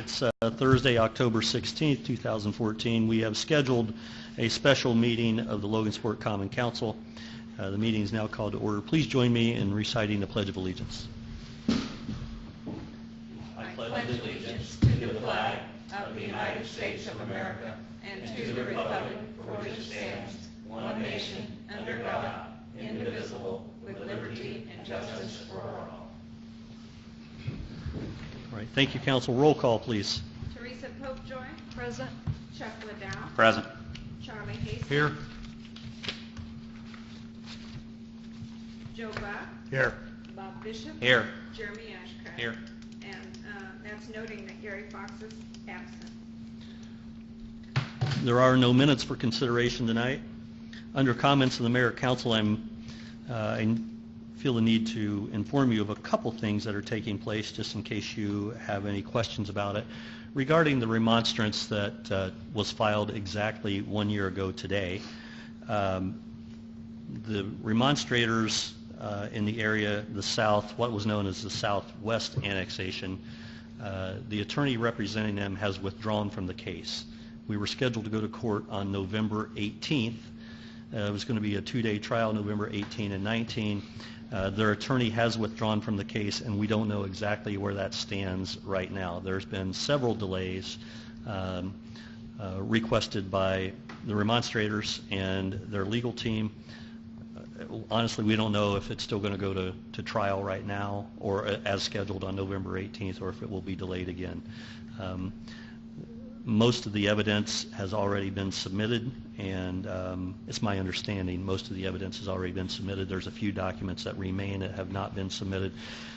It's Thursday, October 16th, 2014. We have scheduled a special meeting of the Logansport Common Council. The meeting is now called to order. Please join me in reciting the Pledge of Allegiance. I pledge allegiance to the flag of the United States of America and to the republic for which it stands, one nation, under God, indivisible, with liberty and justice for all. All right, thank you, Council. Roll call, please. Teresa Popejoy. Present. Chuck Liddell. Present. Charlie Hastings. Here. Joe Buck. Here. Bob Bishop. Here. Jeremy Ashcraft. Here. And that's noting that Gary Fox is absent. There are no minutes for consideration tonight. Under comments of the Mayor Council, I feel the need to inform you of a couple things that are taking place, just in case you have any questions about it. Regarding the remonstrance that was filed exactly 1 year ago today, the remonstrators in the area, the south, what was known as the southwest annexation, the attorney representing them has withdrawn from the case. We were scheduled to go to court on November 18th. It was going to be a two-day trial, November 18 and 19. Their attorney has withdrawn from the case, and we don't know exactly where that stands right now. There's been several delays requested by the remonstrators and their legal team. Honestly, we don't know if it's still going to go to trial right now or as scheduled on November 18th, or if it will be delayed again. Most of the evidence has already been submitted, and it's my understanding most of the evidence has already been submitted. There's a few documents that remain that have not been submitted.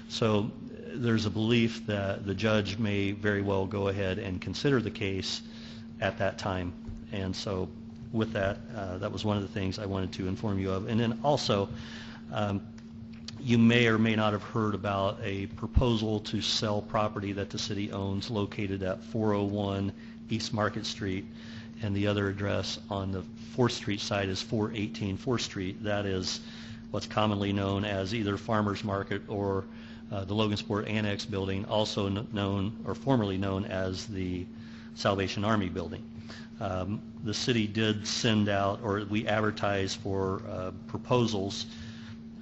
So there's a belief that the judge may very well go ahead and consider the case at that time. And so with that, that was one of the things I wanted to inform you of. And then also, you may or may not have heard about a proposal to sell property that the city owns located at 401 East Market Street, and the other address on the 4th Street side is 418 4th Street. That is what's commonly known as either Farmers Market or the Logansport Annex building, also known or formerly known as the Salvation Army building. The city did send out, or we advertised for proposals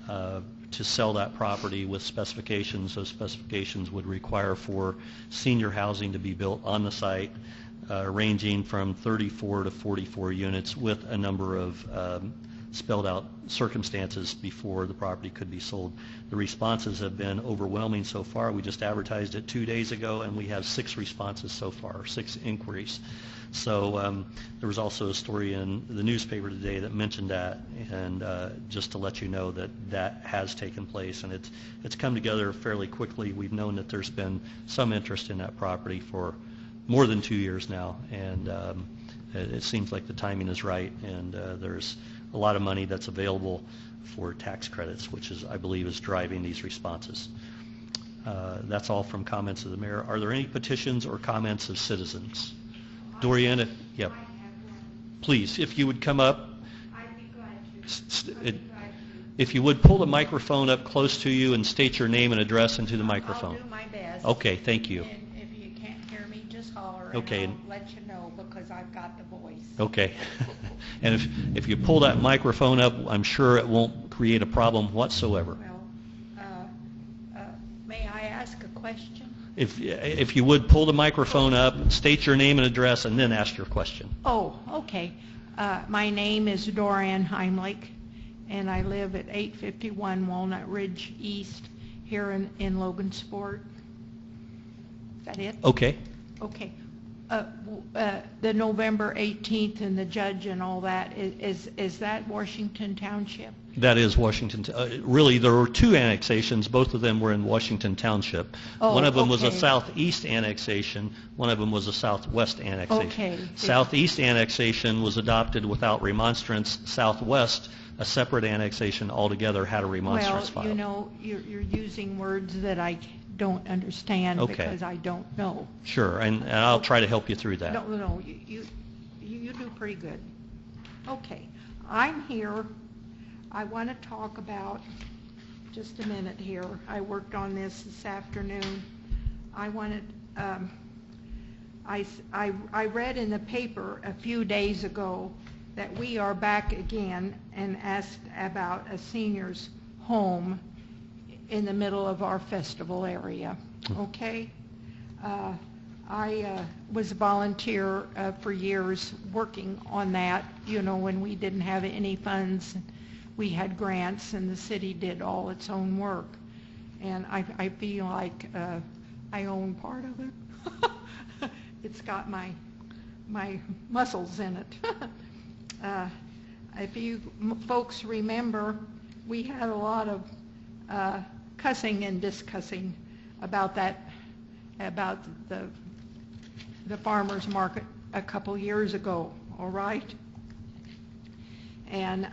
to sell that property with specifications. Those specifications would require for senior housing to be built on the site, ranging from 34 to 44 units, with a number of spelled out circumstances before the property could be sold. The responses have been overwhelming so far. We just advertised it 2 days ago, and we have 6 responses so far, 6 inquiries. So there was also a story in the newspaper today that mentioned that, and just to let you know that that has taken place, and it's come together fairly quickly. We've known that there's been some interest in that property for more than 2 years now, and it seems like the timing is right, and there's a lot of money that's available for tax credits, which is, I believe, is driving these responses. That's all from comments of the mayor. Are there any petitions or comments of citizens? Dorian, yep. Please, if you would come up. I'd be glad to. If you would pull the microphone up close to you and state your name and address into the microphone. I'll do my best. Okay, thank you. And if you can't hear me, just holler, Okay. and I'll let you know, because I've got the voice. Okay. And if you pull that microphone up, I'm sure it won't create a problem whatsoever. Well, may I ask a question? If you would pull the microphone up, state your name and address, and then ask your question. Oh, okay. My name is Dorian Heimlich, and I live at 851 Walnut Ridge East here in Logansport. Is that it? Okay. Okay. The November 18th and the judge and all that, is that Washington Township? That is Washington. Really, there were 2 annexations. Both of them were in Washington Township. Oh, one of them was a okay. southeast annexation. One of them was a southwest annexation. Okay. Southeast annexation was adopted without remonstrance. Southwest, a separate annexation altogether, had a remonstrance filed. Well, you know, you're using words that I don't understand, Okay. because I don't know. Sure, and I'll try to help you through that. No, you do pretty good. Okay, I'm here. I want to talk about, just a minute here. I worked on this afternoon. I wanted I read in the paper a few days ago that we are back again and asked about a senior's home in the middle of our festival area, okay? I was a volunteer for years working on that, you know, when we didn't have any funds. We had grants and the city did all its own work. And I feel like I own part of it. It's got my muscles in it. If you folks remember, we had a lot of cussing and discussing about that, about the farmers market a couple years ago, all right? And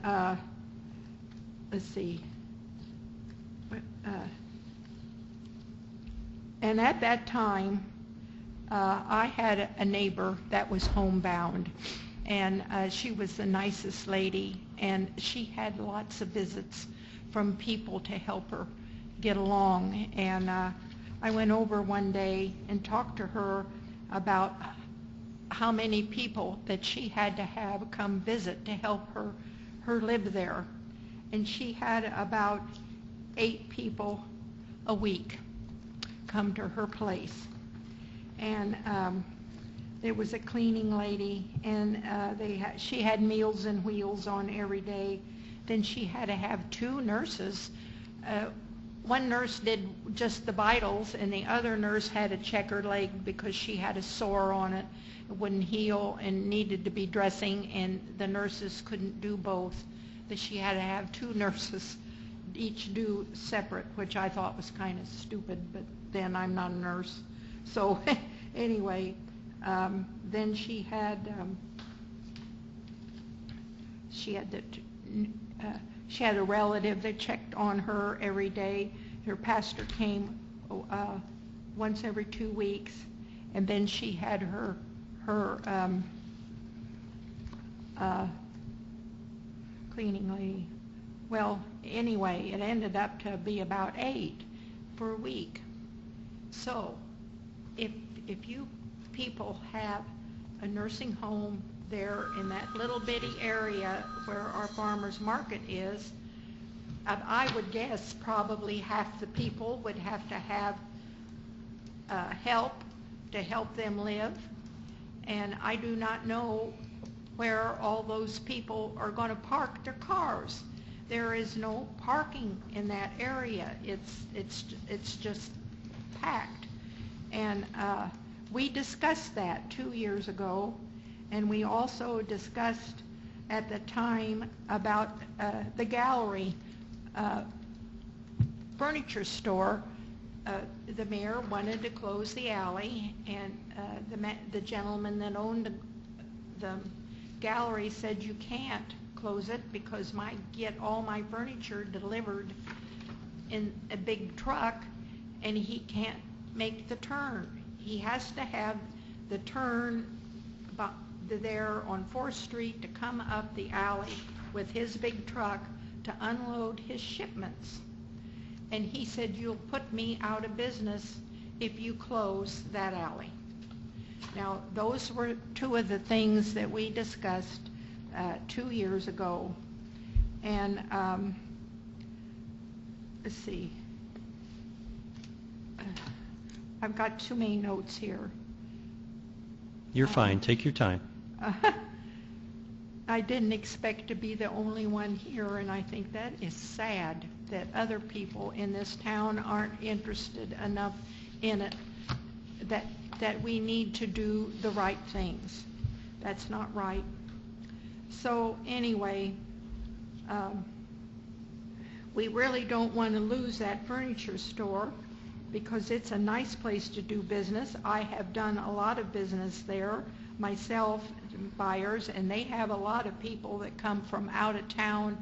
let's see. And at that time, I had a neighbor that was homebound, and she was the nicest lady, and she had lots of visits from people to help her get along. And I went over one day and talked to her about how many people that she had to have come visit to help her live there. And she had about 8 people a week come to her place. And there was a cleaning lady, and she had Meals and Wheels on every day. Then she had to have 2 nurses. One nurse did just the vitals, and the other nurse had a checkered leg because she had a sore on it. It wouldn't heal and needed to be dressing, and the nurses couldn't do both. That she had to have 2 nurses each do separate, which I thought was kind of stupid, but then I'm not a nurse. So anyway, then she had a relative that checked on her every day. Her pastor came once every 2 weeks, and then she had her cleaning lady. Well, anyway, it ended up to be about 8 for a week. So, if you people have a nursing home there in that little bitty area where our farmers market is, I would guess probably half the people would have to have help to help them live. And I do not know where all those people are going to park their cars. There is no parking in that area. It's just packed. And we discussed that 2 years ago, and we also discussed at the time about the gallery furniture store. The mayor wanted to close the alley, and the gentleman that owned the gallery said, you can't close it because I get all my furniture delivered in a big truck, and he can't make the turn. He has to have the turn there on 4th Street to come up the alley with his big truck to unload his shipments. And he said, you'll put me out of business if you close that alley. Now, those were 2 of the things that we discussed 2 years ago. And let's see. I've got too many notes here. You're fine. Take your time. I didn't expect to be the only one here, and I think that is sad that other people in this town aren't interested enough in it, that we need to do the right things. That's not right. So anyway, we really don't want to lose that furniture store because it's a nice place to do business. I have done a lot of business there myself, buyers, and they have a lot of people that come from out of town,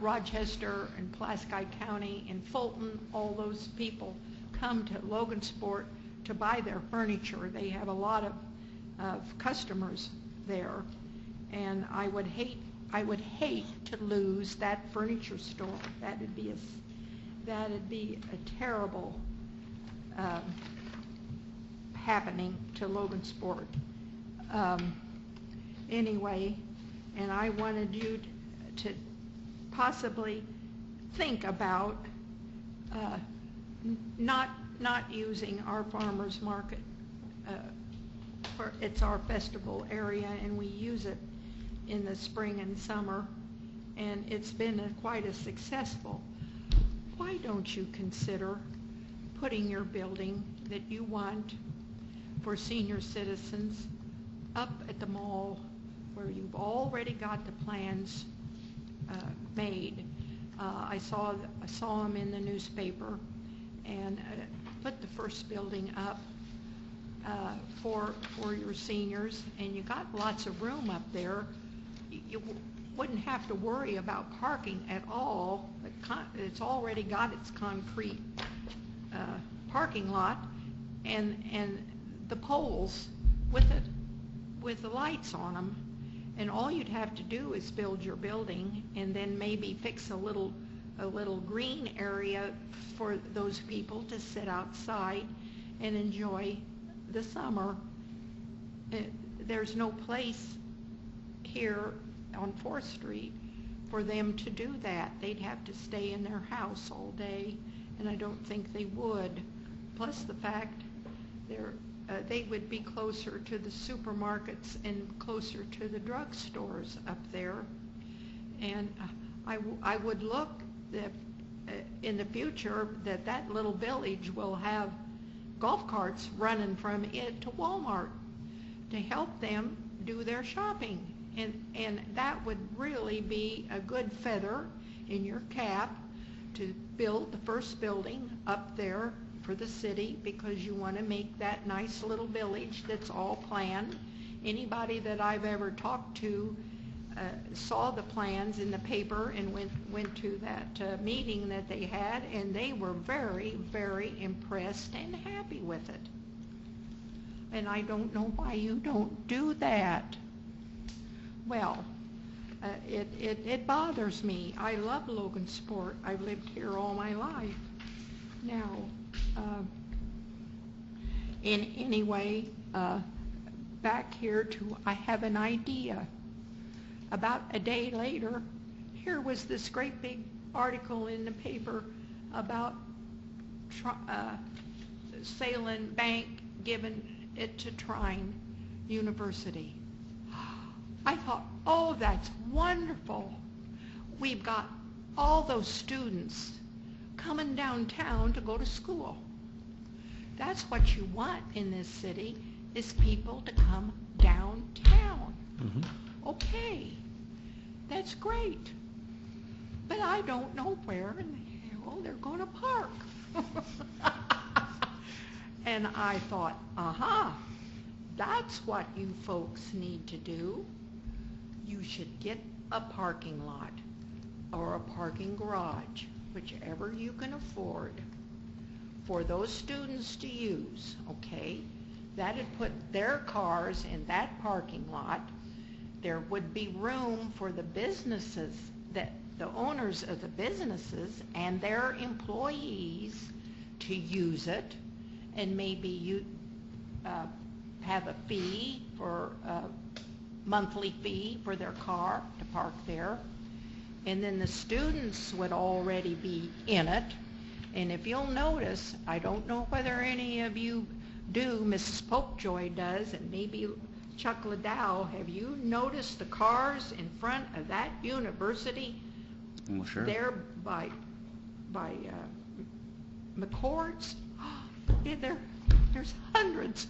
Rochester and Pulaski County and Fulton. All those people come to Logansport to buy their furniture. They have a lot of customers there, and I would hate to lose that furniture store. That'd be a terrible happening to Logansport. Anyway, and I wanted you to possibly think about not using our farmers market. It's our festival area, and we use it in the spring and summer, and it's been quite a successful. Why don't you consider putting your building that you want for senior citizens up at the mall where you've already got the plans made? I saw them in the newspaper, and put the first building up for your seniors, and you got lots of room up there. You wouldn't have to worry about parking at all. It's already got its concrete parking lot, and the poles with the lights on them, and all you'd have to do is build your building, and then maybe fix a little green area for those people to sit outside and enjoy the summer. There's no place here on 4th Street for them to do that. They'd have to stay in their house all day, and I don't think they would. Plus the fact they would be closer to the supermarkets and closer to the drugstores up there. And I would look in the future that little village will have golf carts running from it to Walmart to help them do their shopping. And that would really be a good feather in your cap to build the first building up there for the city, because you want to make that nice little village that's all planned. Anybody that I've ever talked to saw the plans in the paper and went to that meeting that they had, and they were very, very impressed and happy with it. And I don't know why you don't do that. Well, it bothers me. I love Logansport. I've lived here all my life. Now, anyway, back here I have an idea. About a day later, here was this great big article in the paper about Salem Bank giving it to Trine University. I thought, oh, that's wonderful. We've got all those students coming downtown to go to school. That's what you want in this city, is people to come downtown. Mm-hmm. Okay, that's great. But I don't know where in the hell they're going to park. And I thought, that's what you folks need to do. You should get a parking lot or a parking garage, whichever you can afford, for those students to use, okay? That'd put their cars in that parking lot. There would be room for the businesses, the owners of the businesses and their employees to use it, and maybe you have a fee for monthly fee for their car to park there. And then the students would already be in it. And if you'll notice, I don't know whether any of you do, Mrs. Popejoy does, and maybe Chuck Liddell, have you noticed the cars in front of that university? Well, sure. There by McCord's? Yeah, there's hundreds.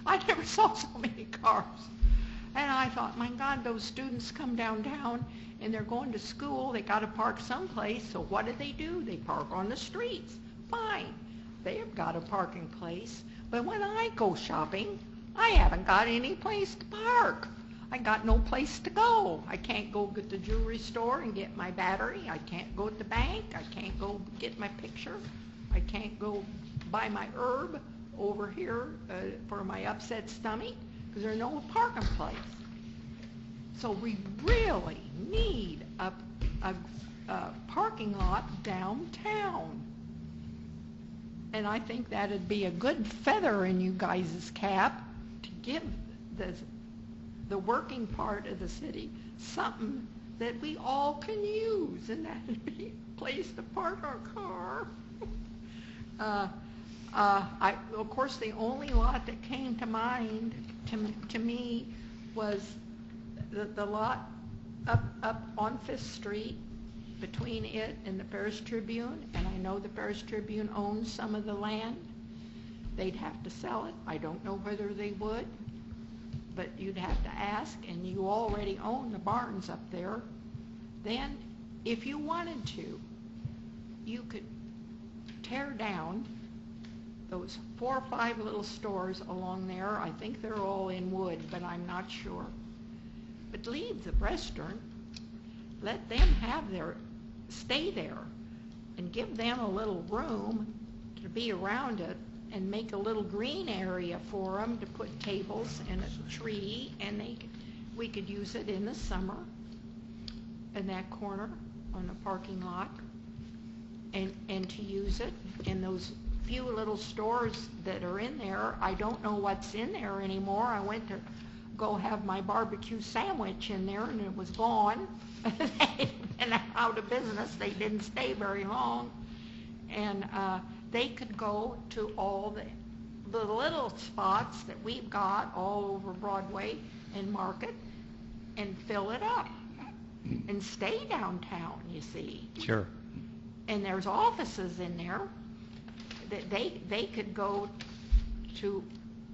I never saw so many cars. And I thought, my God, those students come downtown and they're going to school. They got to park someplace. So what do? They park on the streets. Fine. They've got a parking place. But when I go shopping, I haven't got any place to park. I got no place to go. I can't go get the jewelry store and get my battery. I can't go to the bank. I can't go get my picture. I can't go buy my herb over here for my upset stomach, because there's no parking place. So we really need a parking lot downtown. And I think that'd be a good feather in you guys' cap to give the working part of the city something that we all can use, and that'd be a place to park our car. Of course, the only lot that came to mind to me was the lot up on 5th Street between it and the Paris Tribune, and I know the Paris Tribune owns some of the land. They'd have to sell it. I don't know whether they would, but you'd have to ask, and you already own the barns up there. Then, if you wanted to, you could tear down those 4 or 5 little stores along there. I think they're all in wood, but I'm not sure. But leave the restaurant, let them stay there, and give them a little room to be around it, and make a little green area for them to put tables and a tree, and we could use it in the summer in that corner on the parking lot, and to use it in those few little stores that are in there. I don't know what's in there anymore. I went to go have my barbecue sandwich in there, and it was gone. They'd been out of business. They didn't stay very long. And they could go to all the little spots that we've got all over Broadway and Market and fill it up and stay downtown, you see. Sure. And there's offices in there that they could go to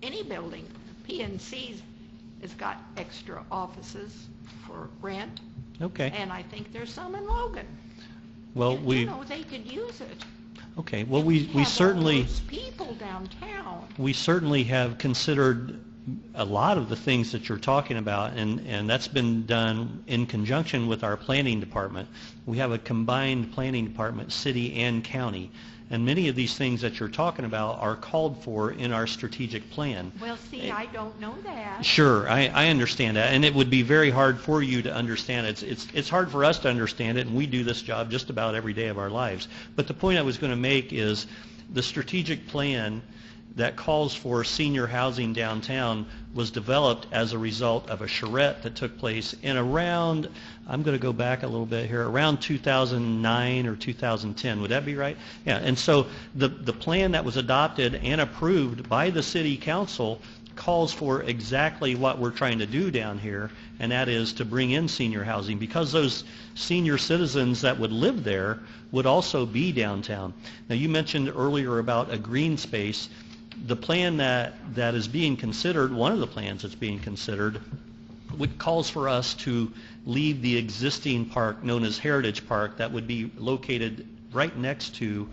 any building. PNC's has got extra offices for rent. Okay. And I think there's some in Logan. Well, they could use it. Okay. Well, And we have certainly all those people downtown. we certainly have considered a lot of the things that you're talking about, and that's been done in conjunction with our planning department. We have a combined planning department, city and county, and many of these things that you're talking about are called for in our strategic plan. Well, see, I don't know that. Sure, I understand that, and it would be very hard for you to understand. It's hard for us to understand it, and we do this job just about every day of our lives. But the point I was going to make is the strategic plan that calls for senior housing downtown was developed as a result of a charrette that took place in around, I'm going to go back a little bit here, around 2009 or 2010. Would that be right? Yeah, and so the plan that was adopted and approved by the city council calls for exactly what we're trying to do down here, and that is to bring in senior housing, because those senior citizens that would live there would also be downtown. Now, you mentioned earlier about a green space. The plan that is being considered, one of the plans that's being considered, calls for us to leave the existing park known as Heritage Park that would be located right next to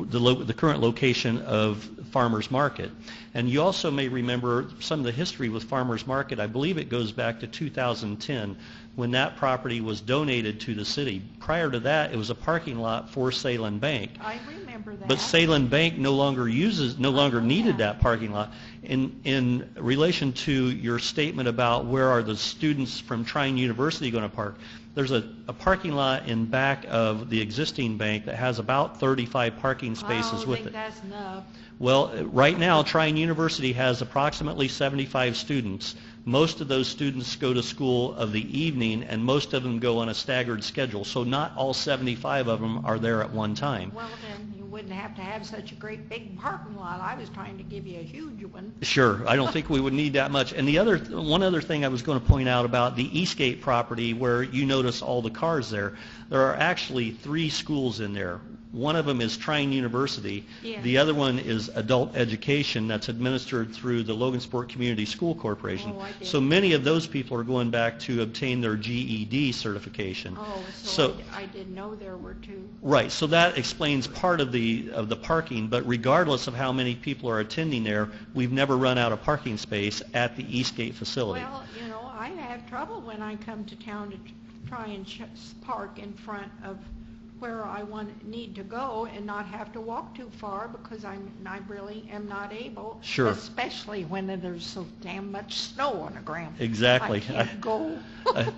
the current location of Farmers Market. And you also may remember some of the history with Farmers Market. I believe it goes back to 2010 when that property was donated to the city. Prior to that, it was a parking lot for Salem Bank. I remember that. But Salem Bank no longer needed that parking lot. In relation to your statement about where are the students from Trine University going to park, there's a parking lot in back of the existing bank that has about 35 parking spaces with it. I don't think that's enough. Well, right now, Trine University has approximately 75 students. Most of those students go to school of the evening, and most of them go on a staggered schedule. So not all 75 of them are there at one time. Well, then you wouldn't have to have such a great big parking lot. I was trying to give you a huge one. Sure. I don't think we would need that much. And one other thing I was going to point out about the Eastgate property, where you notice all the cars there are actually 3 schools in there. One of them is Trine University. Yeah. The other one is adult education that's administered through the Logansport Community School Corporation. Oh, I did. So many of those people are going back to obtain their GED certification. Oh, so I didn't know there were 2. Right. So that explains part of the parking. But regardless of how many people are attending there, we've never run out of parking space at the Eastgate facility. Well, I have trouble when I come to town to try and park in front of where I need to go and not have to walk too far, because I really am not able. Sure. Especially when there's so damn much snow on the ground. Exactly. I can't go.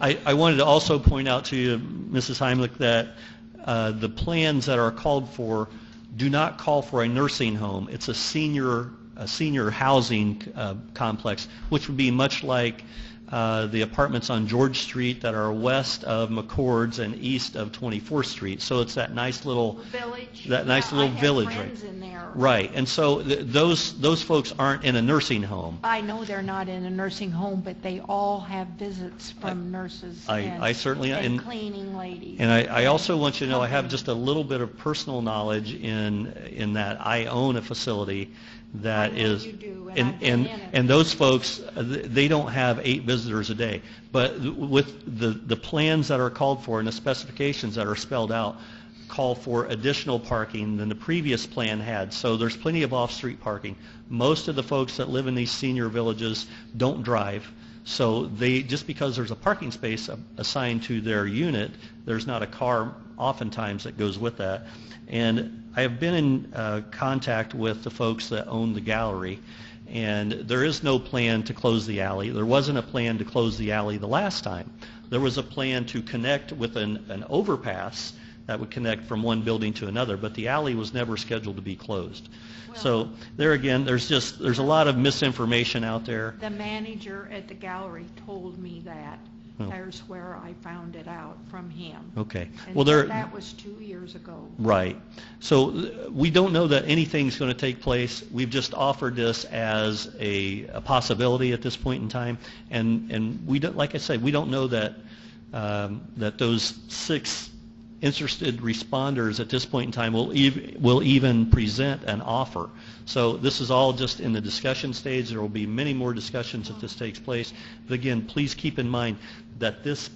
I wanted to also point out to you, Mrs. Heimlich, that the plans that are called for do not call for a nursing home. It's a senior housing complex, which would be much like the apartments on George Street that are west of McCord's and east of 24th Street. So it's that nice little village. That nice little village, I have friends in there. Right, and so those folks aren't in a nursing home. I know they're not in a nursing home, but they all have visits from nurses I certainly and cleaning ladies. And I also want you to know I have just a little bit of personal knowledge in that I own a facility that I know is, you do, and I've been in it. and those folks, they don't have 8 visitors a day. But with the plans that are called for and the specifications that are spelled out, call for additional parking than the previous plan had. So there's plenty of off-street parking. Most of the folks that live in these senior villages don't drive. So they, just because there's a parking space assigned to their unit, there's not a car oftentimes that goes with that. And I have been in contact with the folks that own the gallery, and there is no plan to close the alley. There wasn't a plan to close the alley the last time. There was a plan to connect with an overpass that would connect from one building to another, but the alley was never scheduled to be closed. So there again, there's a lot of misinformation out there. The manager at the gallery told me that. There's where I found it out from him. Okay. And Well, that was 2 years ago. Right. So we don't know that anything's going to take place. We've just offered this as a possibility at this point in time, and we don't, like I said, we don't know that that those 6 interested responders at this point in time will even present an offer. So this is all just in the discussion stage. There will be many more discussions if this takes place. But again, please keep in mind that this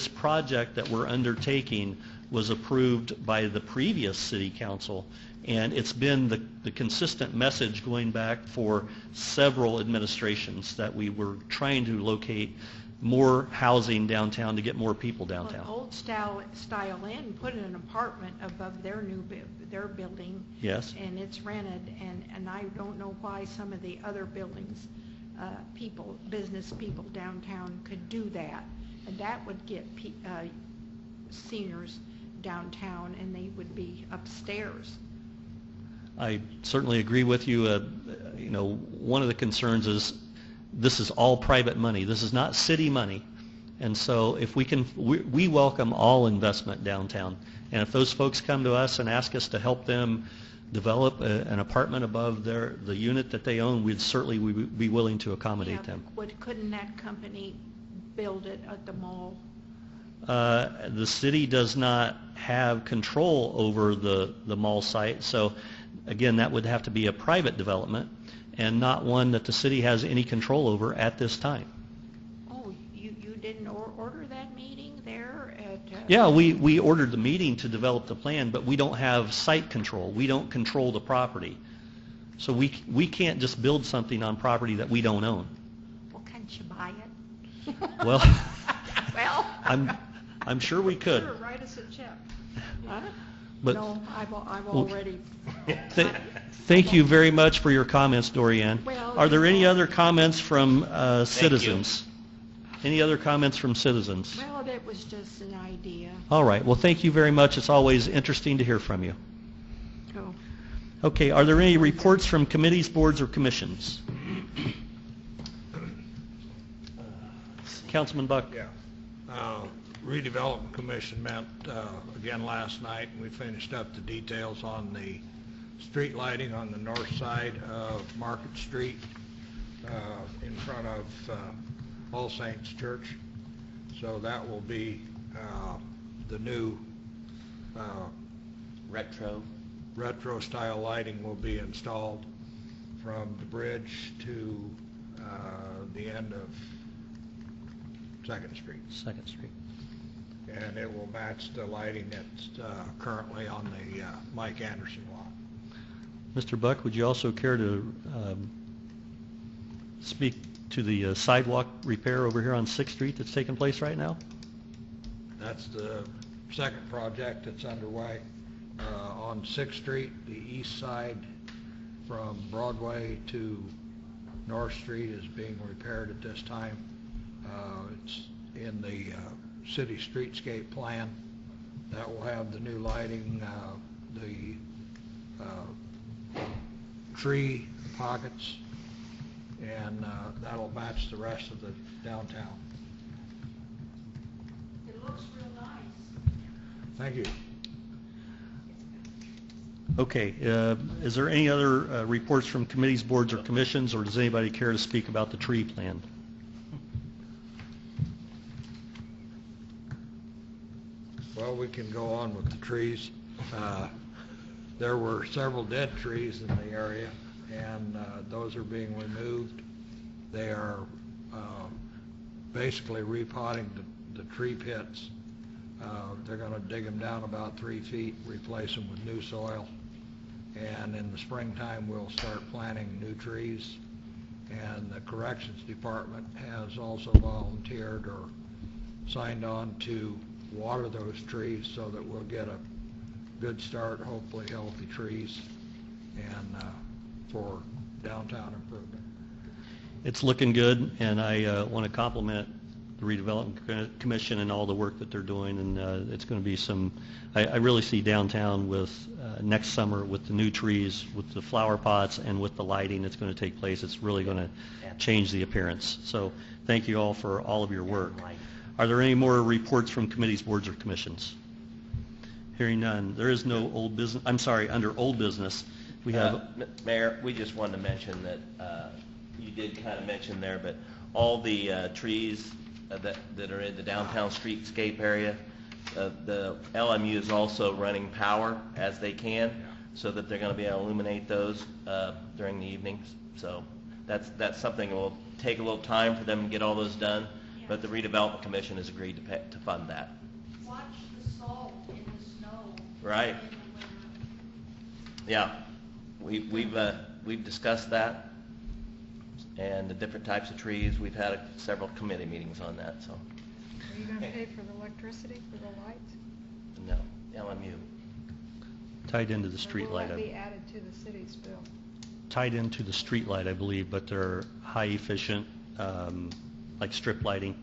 project that we're undertaking was approved by the previous city council, and it's been the consistent message going back for several administrations that we were trying to locate more housing downtown to get more people downtown. Well, Old Style Inn put an apartment above their their building. Yes. And it's rented, and I don't know why some of the other buildings, business people downtown could do that. And that would get seniors downtown, and they would be upstairs. I certainly agree with you. One of the concerns is this is all private money. This is not city money. And so if we welcome all investment downtown. And if those folks come to us and ask us to help them develop an apartment above the unit that they own, we'd certainly be willing to accommodate them. Couldn't that company build it at the mall? The city does not have control over the mall site. So again, that would have to be a private development and not one that the city has any control over at this time. Oh, you didn't order that meeting there at... Yeah, we ordered the meeting to develop the plan, but we don't have site control. We don't control the property. So we can't just build something on property that we don't own. Well, can't you buy it? Well, well, I'm sure we could. Sure, write us a check. Huh? But No, I've already... Thank you very much for your comments, Dorianne. Well, Are there any other comments from citizens? Any other comments from citizens? Well, that was just an idea. All right. Well, thank you very much. It's always interesting to hear from you. Oh. Okay. Are there any reports from committees, boards, or commissions? Councilman Buck. Yeah. Redevelopment Commission met again last night, and we finished up the details on the street lighting on the north side of Market Street in front of All Saints Church. So that will be the new retro style lighting will be installed from the bridge to the end of 2nd Street. 2nd Street. And it will match the lighting that's currently on the Mike Anderson lot. Mr. Buck, would you also care to speak to the sidewalk repair over here on 6th Street that's taking place right now? That's the second project that's underway. On 6th Street, the east side from Broadway to North Street is being repaired at this time. It's in the city streetscape plan that will have the new lighting, the tree pockets, and that'll match the rest of the downtown. It looks real nice. Thank you. Okay, is there any other reports from committees, boards, or commissions, or does anybody care to speak about the tree plan? Well, we can go on with the trees. There were several dead trees in the area, and those are being removed. They are basically repotting the tree pits. They're going to dig them down about 3 feet, replace them with new soil, and in the springtime we'll start planting new trees. And the corrections department has also volunteered or signed on to water those trees so that we'll get a good start, hopefully healthy trees, and for downtown improvement. It's looking good, and I want to compliment the Redevelopment Commission and all the work that they're doing, and it's going to be some, I really see downtown with next summer with the new trees, with the flower pots, and with the lighting that's going to take place. It's really going to change the appearance. So thank you all for all of your work. Are there any more reports from committees, boards, or commissions? Hearing none. There is no old business. I'm sorry, under old business, we have... Mayor, we just wanted to mention that you did kind of mention there, but all the trees that are in the downtown streetscape area, the LMU is also running power as they can, so that they're going to be able to illuminate those during the evenings. So that's something that will take a little time for them to get all those done, but the Redevelopment Commission has agreed to fund that. Watch the salt in the snow. Right. Yeah, we've discussed that, and the different types of trees. We've had several committee meetings on that. So. Are you going to pay for the electricity for the lights? No, LMU. Tied into the street light. Will that be added to the city's bill? Tied into the street light, I believe, but they're high efficient, like strip lighting,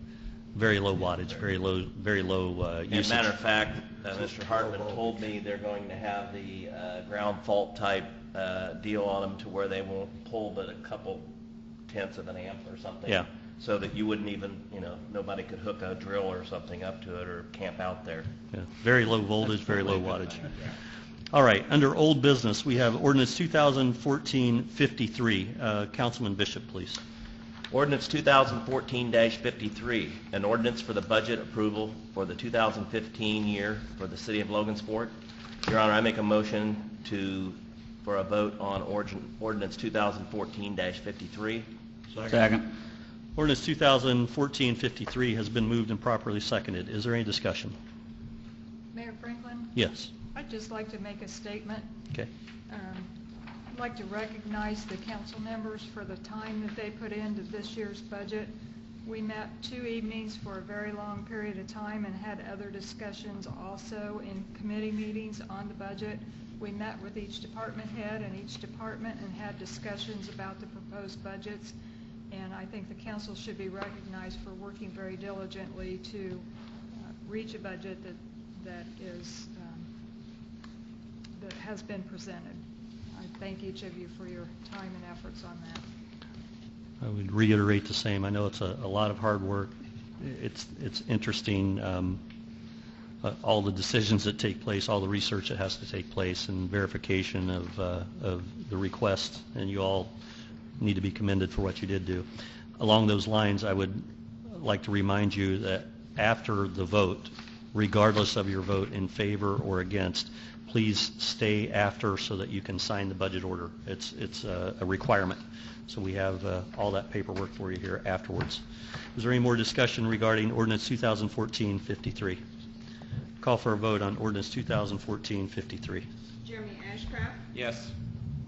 very low wattage, very low usage. As a matter of fact, Mr. Hartman told me they're going to have the ground fault type deal on them to where they won't pull but a couple tenths of an amp or something. Yeah. So that you wouldn't even, nobody could hook a drill or something up to it or camp out there. Yeah. Very low voltage, very low wattage. All right, under old business, we have ordinance 2014-53. Councilman Bishop, please. Ordinance 2014-53, an ordinance for the budget approval for the 2015 year for the city of Logansport. Your Honor, I make a motion for a vote on ordinance 2014-53. Second. Ordinance 2014-53 has been moved and properly seconded. Is there any discussion? Mayor Franklin? Yes. I'd just like to make a statement. Okay. I'd like to recognize the council members for the time that they put into this year's budget. We met 2 evenings for a very long period of time and had other discussions also in committee meetings on the budget. We met with each department head and each department and had discussions about the proposed budgets. And I think the council should be recognized for working very diligently to reach a budget that has been presented. I thank each of you for your time and efforts on that. I would reiterate the same. I know it's a lot of hard work. It's interesting, all the decisions that take place, all the research that has to take place, and verification of the request, and you all need to be commended for what you did do. Along those lines, I would like to remind you that after the vote, regardless of your vote in favor or against, please stay after so that you can sign the budget order. It's a requirement. So we have all that paperwork for you here afterwards. Is there any more discussion regarding ordinance 2014-53? Call for a vote on ordinance 2014-53. Jeremy Ashcraft, Yes.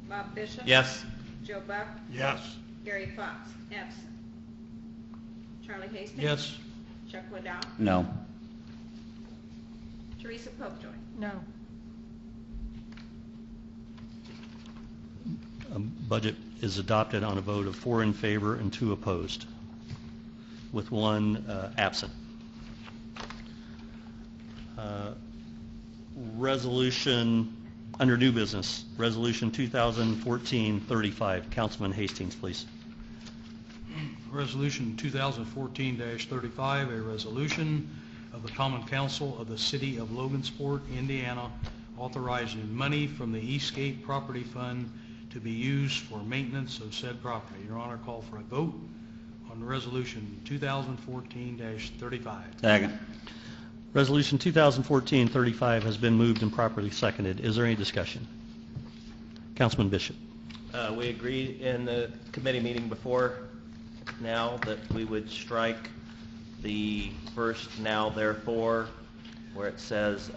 Bob Bishop. Yes. Joe Buck, Yes. Gary Fox, absent. Charlie Hastings. Yes. Chuck Liddell, No. Teresa Popejoy. No. Budget is adopted on a vote of 4 in favor and 2 opposed, with 1 absent. Resolution Under new business, Resolution 2014-35. Councilman Hastings, please. Resolution 2014-35, a resolution of the Common Council of the City of Logansport, Indiana, authorizing money from the Eastgate Property Fund to be used for maintenance of said property. Your Honor, call for a vote on Resolution 2014-35. Second. Resolution 2014-35 has been moved and properly seconded. Is there any discussion? Councilman Bishop. We agreed in the committee meeting before now that we would strike the first now therefore where it says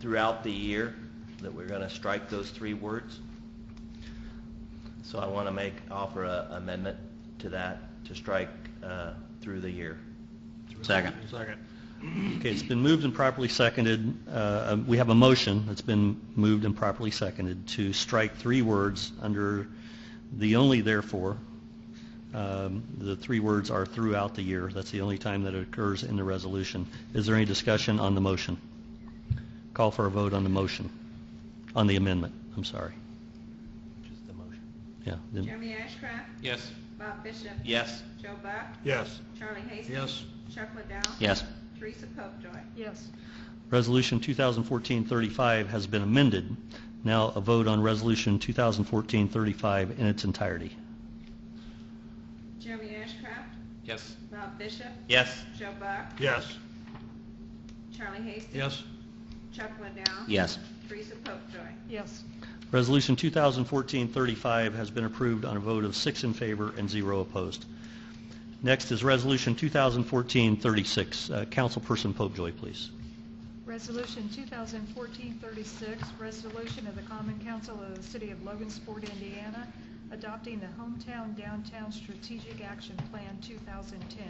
throughout the year, that we're going to strike those 3 words. So I want to offer an amendment to that to strike through the year. Second. Second. Okay, it's been moved and properly seconded. We have a motion that's been moved and properly seconded to strike 3 words under the only therefore. The 3 words are throughout the year. That's the only time that it occurs in the resolution. Is there any discussion on the motion? Call for a vote on the motion, on the amendment. I'm sorry. Just the motion. Yeah. then- Jeremy Ashcraft? Yes. Bob Bishop? Yes. Joe Buck? Yes. Charlie Hastings? Yes. Chuck Liddell? Yes. Teresa Popejoy? Yes. Resolution 2014-35 has been amended. Now a vote on Resolution 2014-35 in its entirety. Jeremy Ashcraft? Yes. Bob Bishop? Yes. Joe Buck? Yes. Charlie Hastings? Yes. Chuck Liddell? Yes. Teresa Popejoy? Yes. Resolution 2014-35 has been approved on a vote of 6 in favor and 0 opposed. Next is Resolution 2014-36. Councilperson Popejoy, please. Resolution 2014-36, resolution of the Common Council of the City of Logansport, Indiana, adopting the Hometown Downtown Strategic Action Plan 2010.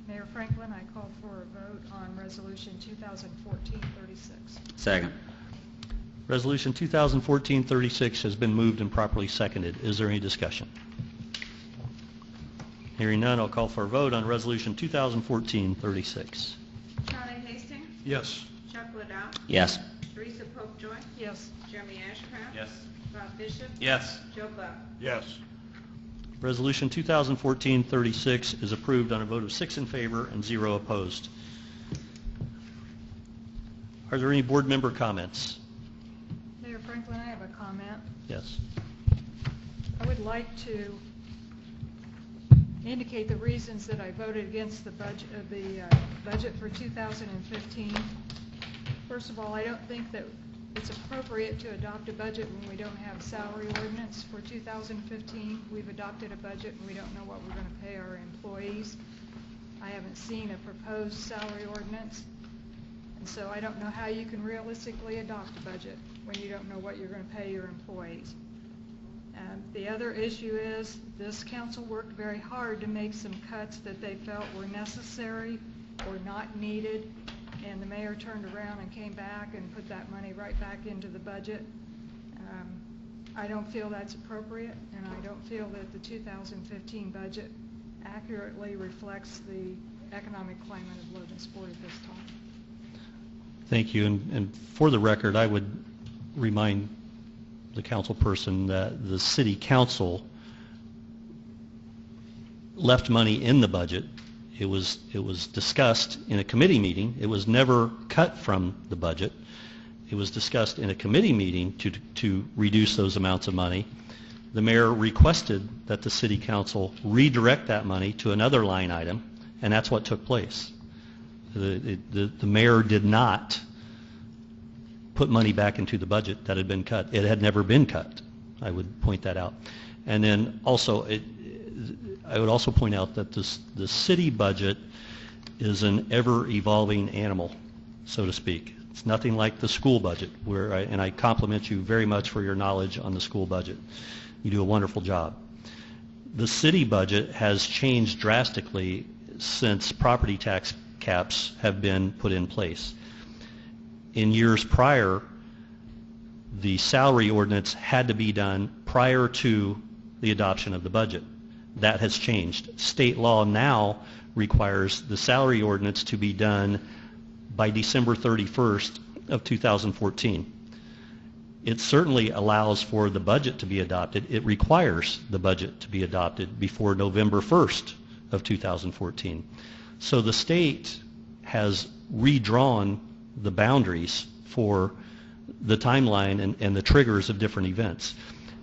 Mayor Franklin, I call for a vote on Resolution 2014-36. Second. Resolution 2014-36 has been moved and properly seconded. Is there any discussion? Hearing none, I'll call for a vote on Resolution 2014-36. Charlie Hastings? Yes. Chuck Liddell? Yes. Teresa Popejoy? Yes. Jeremy Ashcraft? Yes. Bob Bishop? Yes. Joe Buck? Yes. Resolution 2014-36 is approved on a vote of 6 in favor and 0 opposed. Are there any board member comments? Mayor Franklin, I have a comment. Yes. I would like to indicate the reasons that I voted against the budget for 2015. First of all, I don't think that it's appropriate to adopt a budget when we don't have a salary ordinance for 2015. We've adopted a budget and we don't know what we're going to pay our employees. I haven't seen a proposed salary ordinance, and so I don't know how you can realistically adopt a budget when you don't know what you're going to pay your employees. The other issue is this council worked very hard to make some cuts that they felt were necessary or not needed, and the mayor turned around and came back and put that money right back into the budget. I don't feel that's appropriate, and I don't feel that the 2015 budget accurately reflects the economic climate of Logansport at this time. Thank you. And for the record, I would remind the council person that the city council left money in the budget. It was discussed in a committee meeting. It was never cut from the budget. It was discussed in a committee meeting to reduce those amounts of money. The mayor requested that the city council redirect that money to another line item, and that's what took place. The mayor did not put money back into the budget that had been cut. It had never been cut. I would point that out. And then also, I would also point out that the city budget is an ever-evolving animal, so to speak. It's nothing like the school budget, and I compliment you very much for your knowledge on the school budget. You do a wonderful job. The city budget has changed drastically since property tax caps have been put in place. In years prior, the salary ordinance had to be done prior to the adoption of the budget. That has changed. State law now requires the salary ordinance to be done by December 31st of 2014. It certainly allows for the budget to be adopted. It requires the budget to be adopted before November 1st of 2014. So the state has redrawn the boundaries for the timeline and the triggers of different events.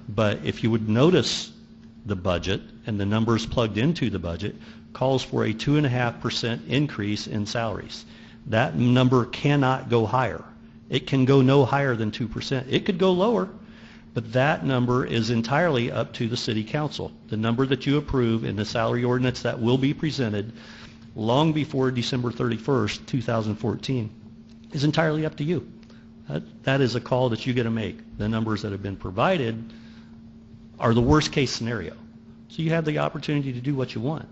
But if you would notice the budget and the numbers plugged into the budget calls for a 2.5% increase in salaries. That number cannot go higher. It can go no higher than 2%. It could go lower, but that number is entirely up to the city council. The number that you approve in the salary ordinance that will be presented long before December 31st, 2014, is entirely up to you. That is a call that you get to make. The numbers that have been provided are the worst case scenario. So you have the opportunity to do what you want.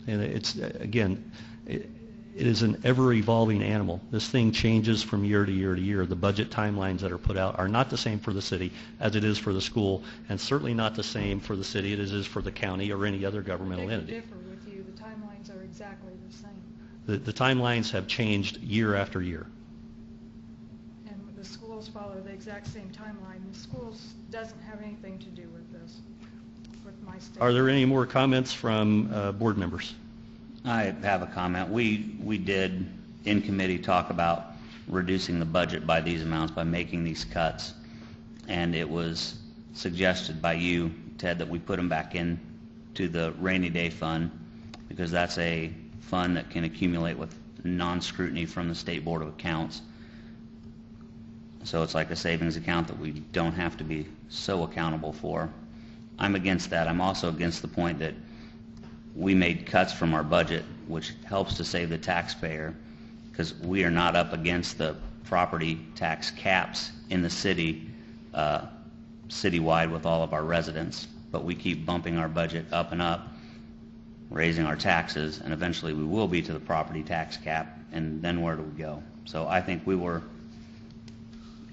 And it's, again, it is an ever-evolving animal. This thing changes from year to year to year. The budget timelines that are put out are not the same for the city as it is for the school, and certainly not the same for the city as it is for the county or any other governmental entity. They differ with you. The timelines are exactly the same. The timelines have changed year after year. And the schools follow the exact same timeline. The schools doesn't have anything to do with this, with my state. Are there any more comments from board members? I have a comment. We did, in committee, talk about reducing the budget by these amounts, by making these cuts. And it was suggested by you, Ted, that we put them back in to the rainy day fund, because that's a fund that can accumulate with non-scrutiny from the State Board of Accounts. So it's like a savings account that we don't have to be so accountable for. I'm against that. I'm also against the point that we made cuts from our budget, which helps to save the taxpayer, because we are not up against the property tax caps in the city, citywide with all of our residents. But we keep bumping our budget up and up, raising our taxes, and eventually we will be to the property tax cap, and then where do we go? So I think we were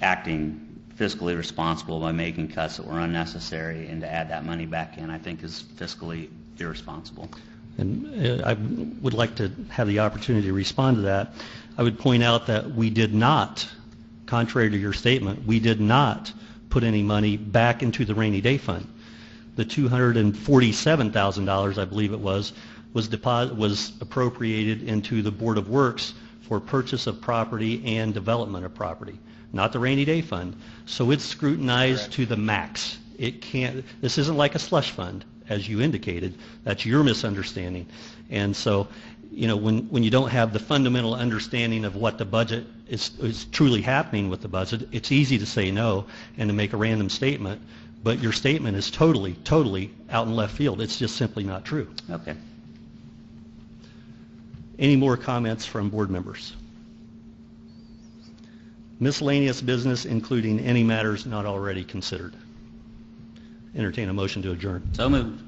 acting fiscally responsible by making cuts that were unnecessary, and to add that money back in, I think, is fiscally irresponsible. And I would like to have the opportunity to respond to that. I would point out that we did not, contrary to your statement, we did not put any money back into the rainy day fund. The $247,000, I believe it was appropriated into the Board of Works for purchase of property and development of property, not the rainy day fund. So it's scrutinized Correct. to the max. It can't. This isn't like a slush fund, as you indicated. That's your misunderstanding. And so, you know, when you don't have the fundamental understanding of what the budget is truly happening with the budget, it's easy to say no and to make a random statement. But your statement is totally out in left field. It's just simply not true. Okay. Any more comments from board members? Miscellaneous business, including any matters not already considered. Entertain a motion to adjourn. So moved.